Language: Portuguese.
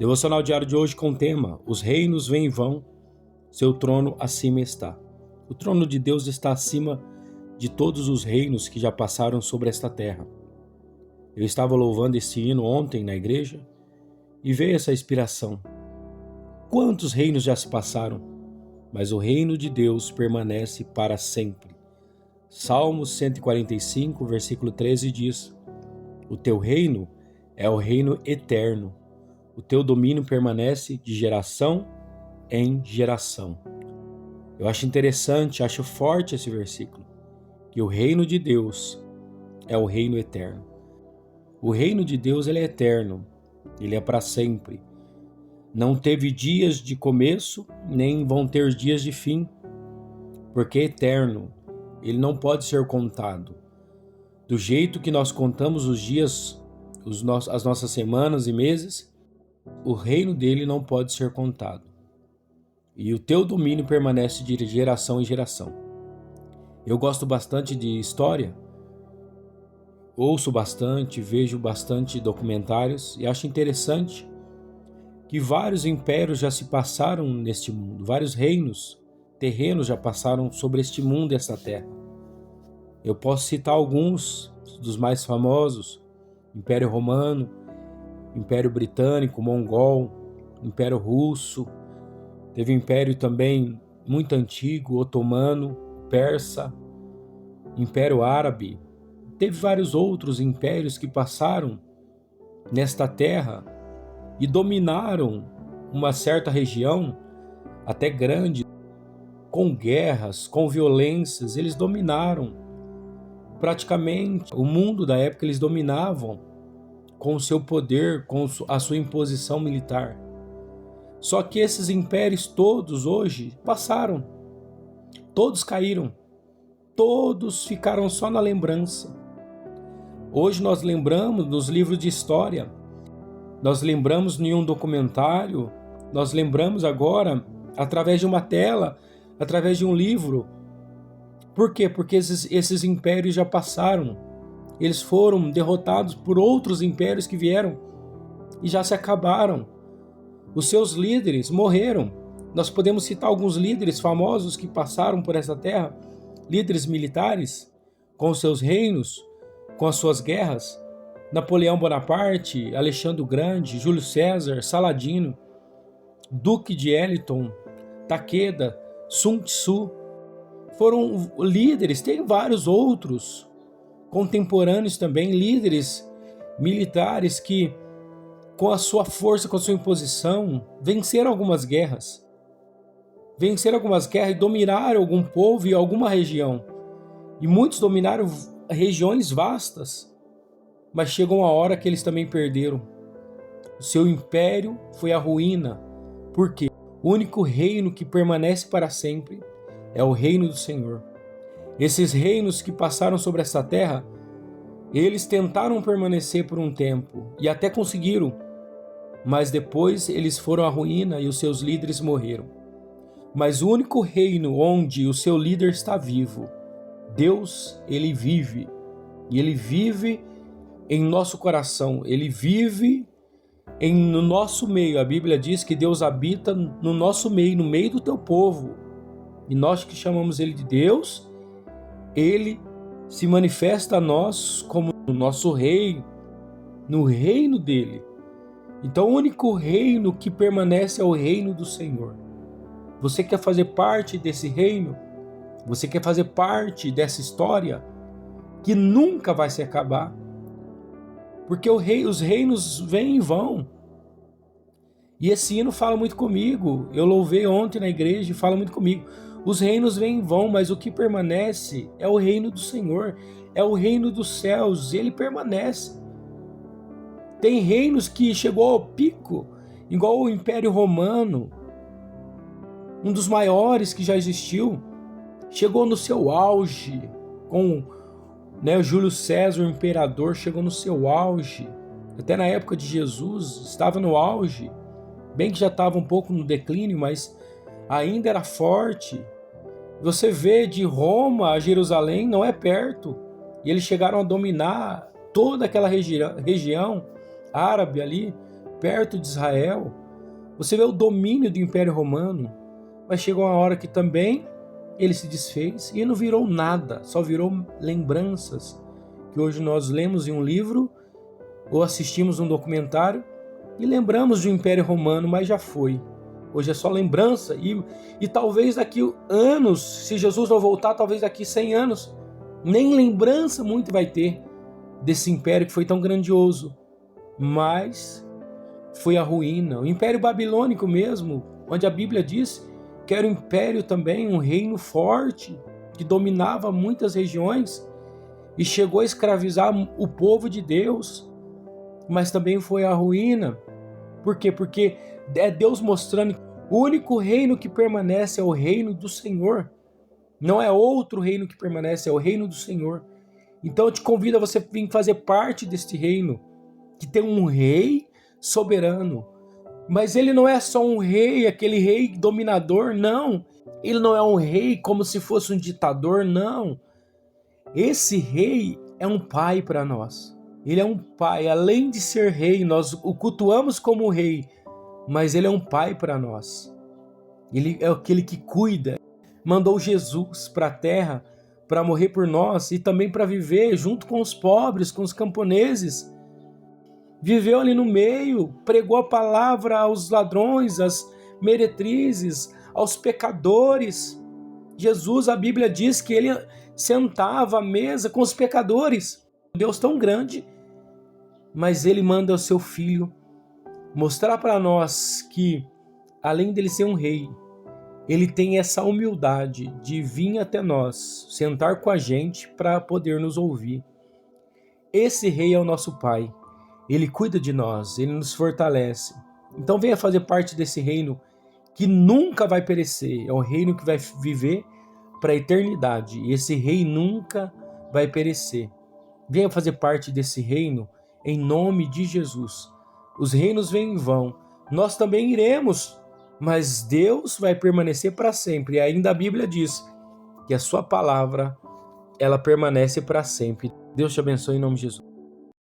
Devocional diário de hoje com o tema: Os reinos vêm e vão, seu trono acima está. O trono de Deus está acima de todos os reinos que já passaram sobre esta terra. Eu estava louvando esse hino ontem na igreja e veio essa inspiração. Quantos reinos já se passaram, mas o reino de Deus permanece para sempre. Salmos 145, versículo 13 diz: O teu reino é o reino eterno. O teu domínio permanece de geração em geração. Eu acho interessante, acho forte esse versículo, que o reino de Deus é o reino eterno. O reino de Deus ele é eterno, ele é para sempre. Não teve dias de começo, nem vão ter dias de fim, porque é eterno, ele não pode ser contado. Do jeito que nós contamos os dias, as nossas semanas e meses, o reino dele não pode ser contado. E o teu domínio permanece de geração em geração. Eu gosto bastante de história, ouço bastante, vejo bastante documentários e acho interessante que vários impérios já se passaram neste mundo, vários reinos terrenos já passaram sobre este mundo e esta terra. Eu posso citar alguns dos mais famosos: Império Romano, Império Britânico, Mongol, Império Russo, teve Império também muito antigo, Otomano, Persa, Império Árabe, teve vários outros impérios que passaram nesta terra e dominaram uma certa região, até grande, com guerras, com violências. Eles dominaram praticamente o mundo da época, eles dominavam com o seu poder, com a sua imposição militar. Só que esses impérios todos hoje passaram, todos caíram, todos ficaram só na lembrança. Hoje nós lembramos nos livros de história, nós lembramos em um documentário, nós lembramos agora através de uma tela, através de um livro. Por quê? Porque esses impérios já passaram. Eles foram derrotados por outros impérios que vieram e já se acabaram. Os seus líderes morreram. Nós podemos citar alguns líderes famosos que passaram por essa terra, líderes militares, com os seus reinos, com as suas guerras: Napoleão Bonaparte, Alexandre o Grande, Júlio César, Saladino, Duque de Wellington, Takeda, Sun Tzu. Foram líderes, tem vários outros contemporâneos também, líderes militares que, com a sua força, com a sua imposição, venceram algumas guerras e dominaram algum povo e alguma região. E muitos dominaram regiões vastas, mas chegou uma hora que eles também perderam. O seu império foi a ruína. Por quê? O único reino que permanece para sempre é o reino do Senhor. Esses reinos que passaram sobre essa terra, eles tentaram permanecer por um tempo e até conseguiram, mas depois eles foram à ruína e os seus líderes morreram. Mas o único reino onde o seu líder está vivo, Deus, ele vive, e ele vive em nosso coração, ele vive no nosso meio. A Bíblia diz que Deus habita no nosso meio, no meio do teu povo, e nós que chamamos ele de Deus, ele se manifesta a nós como o nosso rei, no reino dele. Então o único reino que permanece é o reino do Senhor. Você quer fazer parte desse reino? Você quer fazer parte dessa história que nunca vai se acabar? Porque os reinos vêm e vão. E esse hino fala muito comigo. Eu louvei ontem na igreja e fala muito comigo. Os reinos vêm e vão, mas o que permanece é o reino do Senhor, é o reino dos céus, ele permanece. Tem reinos que chegou ao pico, igual o Império Romano, um dos maiores que já existiu, chegou no seu auge, com o Júlio César, o imperador, chegou no seu auge, até na época de Jesus, estava no auge, bem que já estava um pouco no declínio, mas ainda era forte. Você vê de Roma a Jerusalém, não é perto, e eles chegaram a dominar toda aquela região árabe ali, perto de Israel. Você vê o domínio do Império Romano, mas chegou uma hora que também ele se desfez e não virou nada, só virou lembranças que hoje nós lemos em um livro ou assistimos um documentário e lembramos do Império Romano, mas já foi. Hoje é só lembrança e talvez daqui anos, se Jesus não voltar, talvez daqui 100 anos, nem lembrança muito vai ter desse império que foi tão grandioso. Mas foi a ruína. O Império Babilônico mesmo, onde a Bíblia diz que era um império também, um reino forte, que dominava muitas regiões e chegou a escravizar o povo de Deus, mas também foi a ruína. Por quê? Porque é Deus mostrando que o único reino que permanece é o reino do Senhor. Não é outro reino que permanece, é o reino do Senhor. Então eu te convido a você vir fazer parte deste reino, que tem um rei soberano. Mas ele não é só um rei, aquele rei dominador, não. Ele não é um rei como se fosse um ditador, não. Esse rei é um pai para nós. Ele é um pai, além de ser rei, nós o cultuamos como rei, mas ele é um pai para nós. Ele é aquele que cuida. Mandou Jesus para a terra para morrer por nós e também para viver junto com os pobres, com os camponeses. Viveu ali no meio, pregou a palavra aos ladrões, às meretrizes, aos pecadores. Jesus, a Bíblia diz que ele sentava à mesa com os pecadores. Deus tão grande, mas ele manda o seu filho mostrar para nós que, além dele ser um rei, ele tem essa humildade de vir até nós, sentar com a gente para poder nos ouvir. Esse rei é o nosso pai. Ele cuida de nós, ele nos fortalece. Então venha fazer parte desse reino que nunca vai perecer. É um reino que vai viver para a eternidade. E esse rei nunca vai perecer. Venha fazer parte desse reino em nome de Jesus. Os reinos vêm e vão. Nós também iremos, mas Deus vai permanecer para sempre. E ainda a Bíblia diz que a sua palavra, ela permanece para sempre. Deus te abençoe em nome de Jesus.